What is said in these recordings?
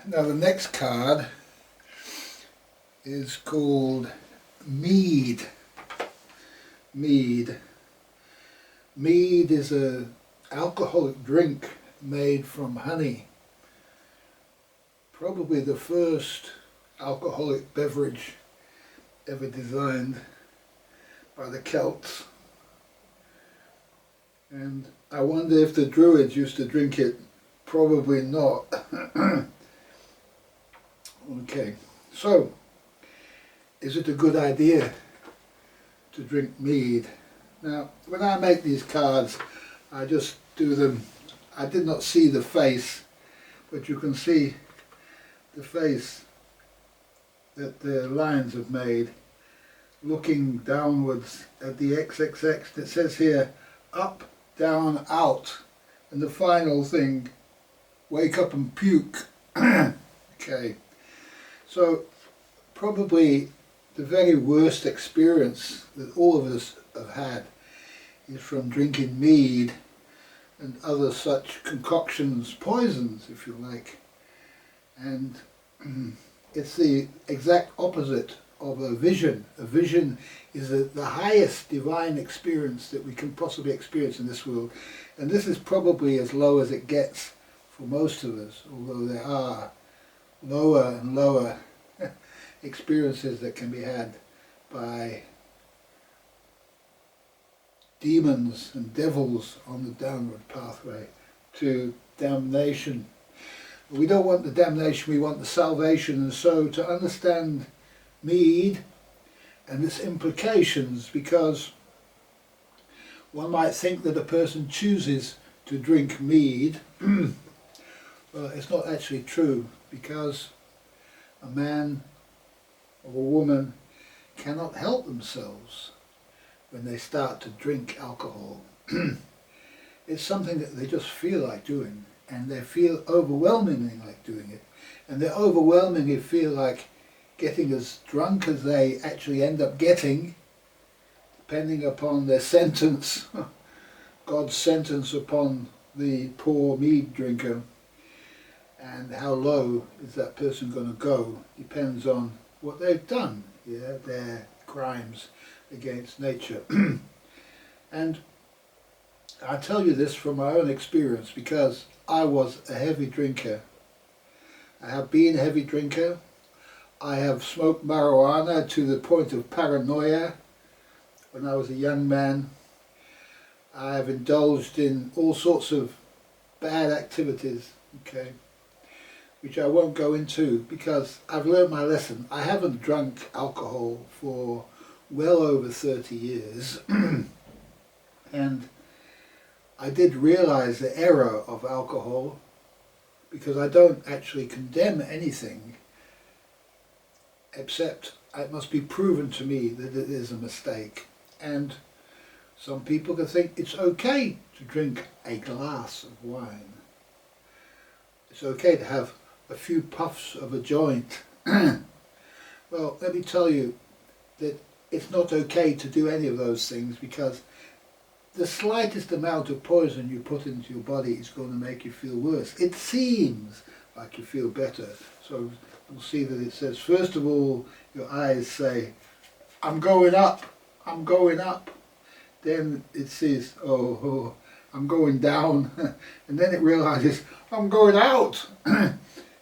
Now the next card is called Mead. Mead. Mead is an alcoholic drink made from honey. Probably the first alcoholic beverage ever designed by the Celts. And I wonder if the Druids used to drink it. Probably not. Okay, so is it a good idea to drink mead? Now, when I make these cards, I just do them. I did not see the face, but you can see the face that the lines have made, looking downwards at the XXX. It says here, up, down, out, and the final thing, wake up and puke. Okay, so probably the very worst experience that all of us have had is from drinking mead and other such concoctions, poisons if you like, and it's the exact opposite of a vision. A vision is the highest divine experience that we can possibly experience in this world, and this is probably as low as it gets for most of us, although there are lower and lower experiences that can be had by demons and devils on the downward pathway to damnation. We don't want the damnation, we want the salvation. And so to understand mead and its implications, because one might think that a person chooses to drink mead, well, it's not actually true, because a man or a woman cannot help themselves when they start to drink alcohol. It's something that they just feel like doing, and they feel overwhelmingly like doing it, and they overwhelmingly feel like getting as drunk as they actually end up getting, depending upon their sentence, God's sentence upon the poor mead drinker. And how low is that person going to go depends on what they've done, their crimes against nature. And I tell you this from my own experience, because I was a heavy drinker. I have been a heavy drinker. I have smoked marijuana to the point of paranoia when I was a young man. I have indulged in all sorts of bad activities, okay, which I won't go into because I've learned my lesson. I haven't drunk alcohol for well over 30 years and I did realize the error of alcohol, because I don't actually condemn anything except it must be proven to me that it is a mistake. And some people can think it's okay to drink a glass of wine. It's okay to have a few puffs of a joint. Well, let me tell you that it's not okay to do any of those things, because the slightest amount of poison you put into your body is going to make you feel worse. It seems like you feel better. So you'll see that it says, first of all, your eyes say, I'm going up, I'm going up. Then it says, oh, I'm going down. And then it realizes, I'm going out.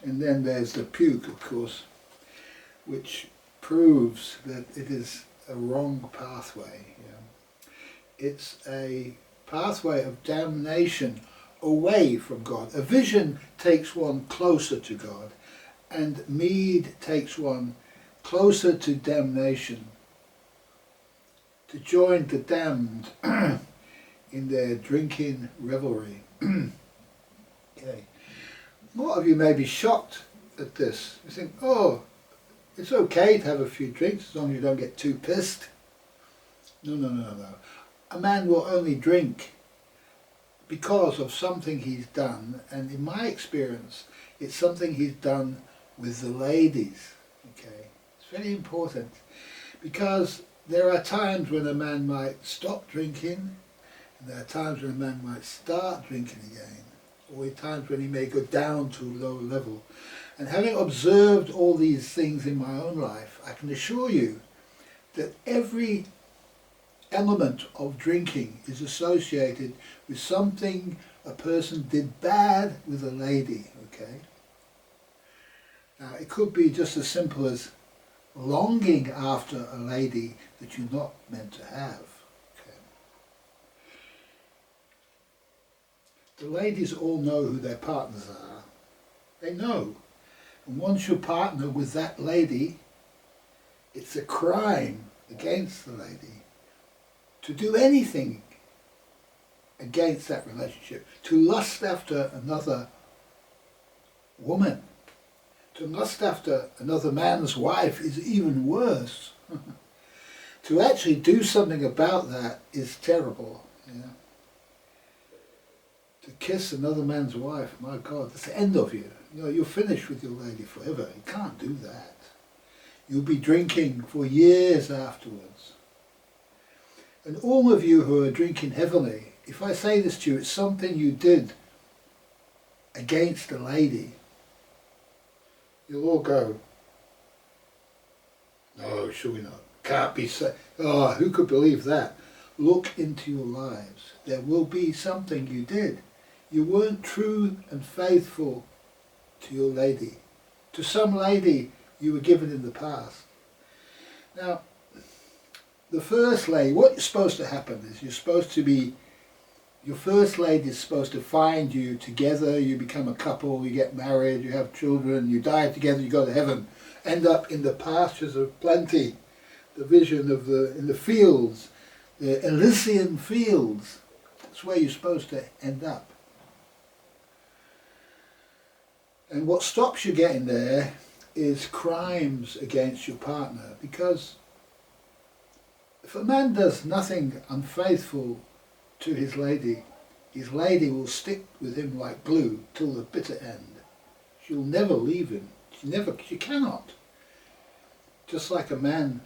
And then there's the puke, of course, which proves that it is a wrong pathway. It's a pathway of damnation away from God. A vision takes one closer to God, and mead takes one closer to damnation, to join the damned in their drinking revelry. Okay. A lot of you may be shocked at this. You think, oh, it's okay to have a few drinks as long as you don't get too pissed. No. A man will only drink because of something he's done, and in my experience, it's something he's done with the ladies. Okay, it's very important, because there are times when a man might stop drinking, and there are times when a man might start drinking again, or times when he may go down to a lower level. And having observed all these things in my own life, I can assure you that every element of drinking is associated with something a person did bad with a lady, okay? Now, it could be just as simple as longing after a lady that you're not meant to have. Okay? The ladies all know who their partners are. They know. And once you partner with that lady, it's a crime against the lady to do anything against that relationship. To lust after another woman, to lust after another man's wife is even worse. To actually do something about that is terrible. Yeah? To kiss another man's wife, my God, that's the end of you. You know, you're finished with your lady forever. You can't do that. You'll be drinking for years afterwards. And all of you who are drinking heavily, if I say this to you, it's something you did against a lady, you'll all go, no, surely not. Can't be so. Oh, who could believe that? Look into your lives. There will be something you did. You weren't true and faithful to your lady, to some lady you were given in the past. Now, the first lady, what's supposed to happen is you're supposed to be, your first lady is supposed to find you together, you become a couple, you get married, you have children, you die together, you go to heaven, end up in the pastures of plenty, the vision of in the fields, the Elysian fields. That's where you're supposed to end up. And what stops you getting there is crimes against your partner, because if a man does nothing unfaithful to his lady will stick with him like glue till the bitter end. She'll never leave him. She cannot. Just like a man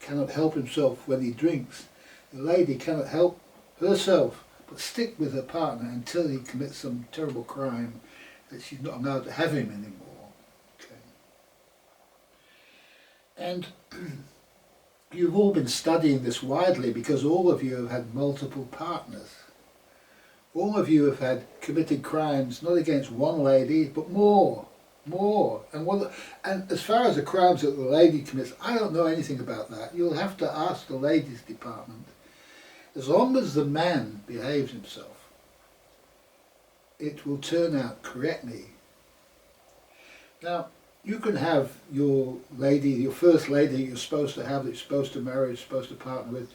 cannot help himself when he drinks, the lady cannot help herself but stick with her partner until he commits some terrible crime that she's not allowed to have him anymore. Okay. And you've all been studying this widely because all of you have had multiple partners. All of you have had committed crimes, not against one lady, but more. And as far as the crimes that the lady commits, I don't know anything about that. You'll have to ask the ladies' department. As long as the man behaves himself, it will turn out correctly. Now, you can have your lady, your first lady you're supposed to have, that you're supposed to marry, you're supposed to partner with.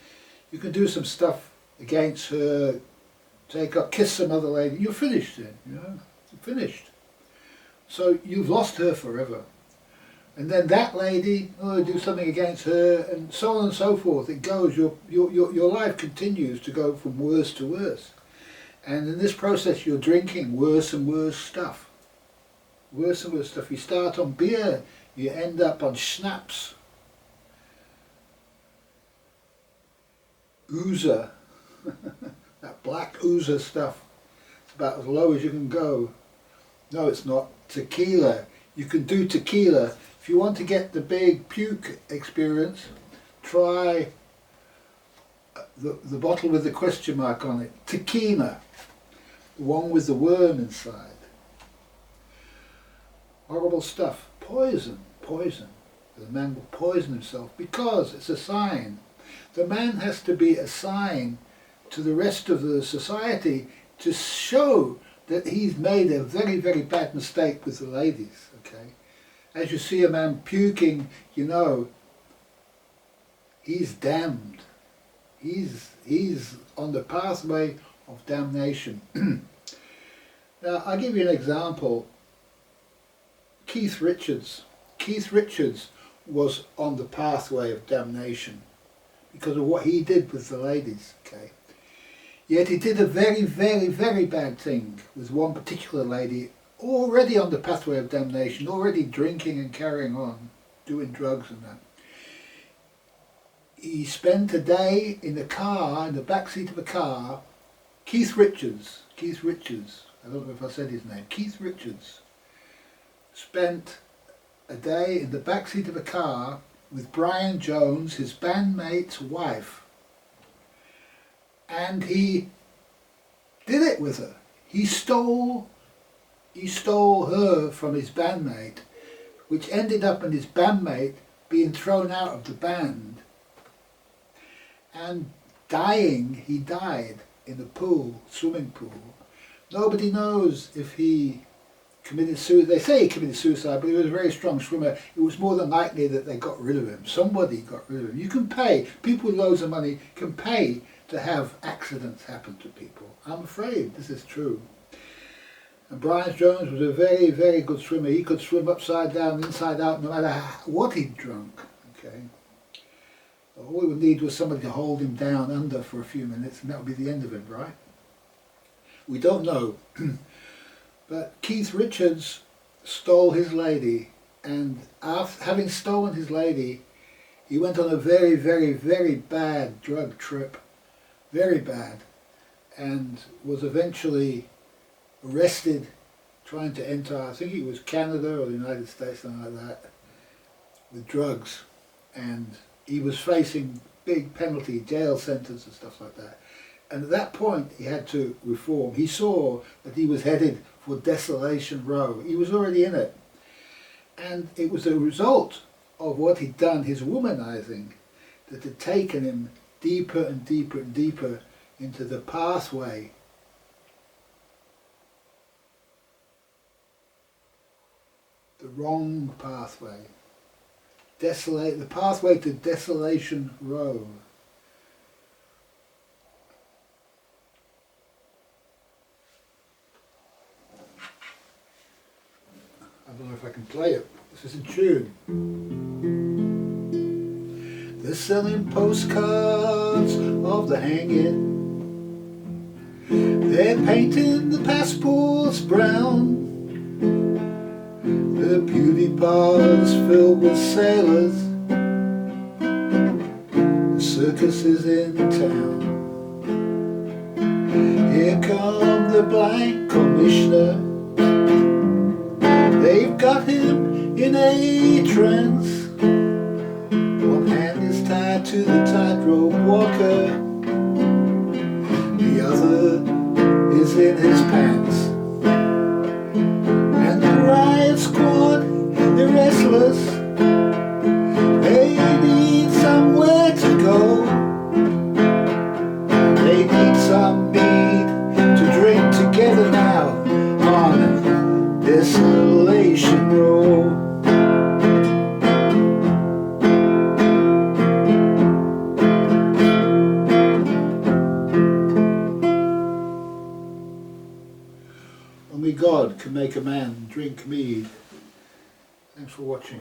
You can do some stuff against her, kiss some other lady. You're finished then, you know, you're finished. So you've lost her forever. And then that lady, do something against her, and so on and so forth. It goes, your life continues to go from worse to worse. And in this process you're drinking worse and worse stuff. Worse and worse stuff. You start on beer, you end up on schnapps. Oozer. That black oozer stuff. It's about as low as you can go. No, it's not. Tequila. You can do tequila. If you want to get the big puke experience, try the bottle with the question mark on it. Tequila. The one with the worm inside. Horrible stuff. Poison. The man will poison himself because it's a sign. The man has to be a sign to the rest of the society to show that he's made a very, very bad mistake with the ladies, okay? As you see a man puking, you know, he's damned. He's on the pathway of damnation. Now, I'll give you an example. Keith Richards. Keith Richards was on the pathway of damnation because of what he did with the ladies, okay? Yet he did a very, very, very bad thing with one particular lady, already on the pathway of damnation, already drinking and carrying on, doing drugs and that. He spent a day in the car, in the back seat of a car. Keith Richards, I don't know if I said his name, Keith Richards spent a day in the backseat of a car with Brian Jones, his bandmate's wife. And he did it with her. He stole her from his bandmate, which ended up in his bandmate being thrown out of the band and dying. He died in a pool, swimming pool. Nobody knows if he committed suicide. They say he committed suicide, but he was a very strong swimmer. It was more than likely that they got rid of him. Somebody got rid of him. You can pay. People with loads of money can pay to have accidents happen to people. I'm afraid this is true. And Brian Jones was a very, very good swimmer. He could swim upside down, inside out, no matter what he'd drunk. Okay. All we would need was somebody to hold him down under for a few minutes, and that would be the end of him, right? We don't know. But Keith Richards stole his lady, and after having stolen his lady, he went on a very, very, very bad drug trip, very bad, and was eventually arrested trying to enter, I think it was Canada or the United States, something like that, with drugs. And he was facing big penalty, jail sentence and stuff like that. And at that point he had to reform. He saw that he was headed for Desolation Row. He was already in it. And it was a result of what he'd done, his womanizing, that had taken him deeper and deeper and deeper into the pathway the wrong pathway. The pathway to Desolation Row. I don't know if I can play it. This is a tune. They're selling postcards of the hanging. They're painting the passports brown. The beauty parlors filled with sailors. The circus is in town. Here come the blank commissioner. They've got him in a trance. One hand is tied to the tightrope walker. The other is in his pants. Riot squad, they're restless. They need somewhere to go. They need some mead to drink together now on Desolation Row. Only God can make a man drink mead. Thanks for watching.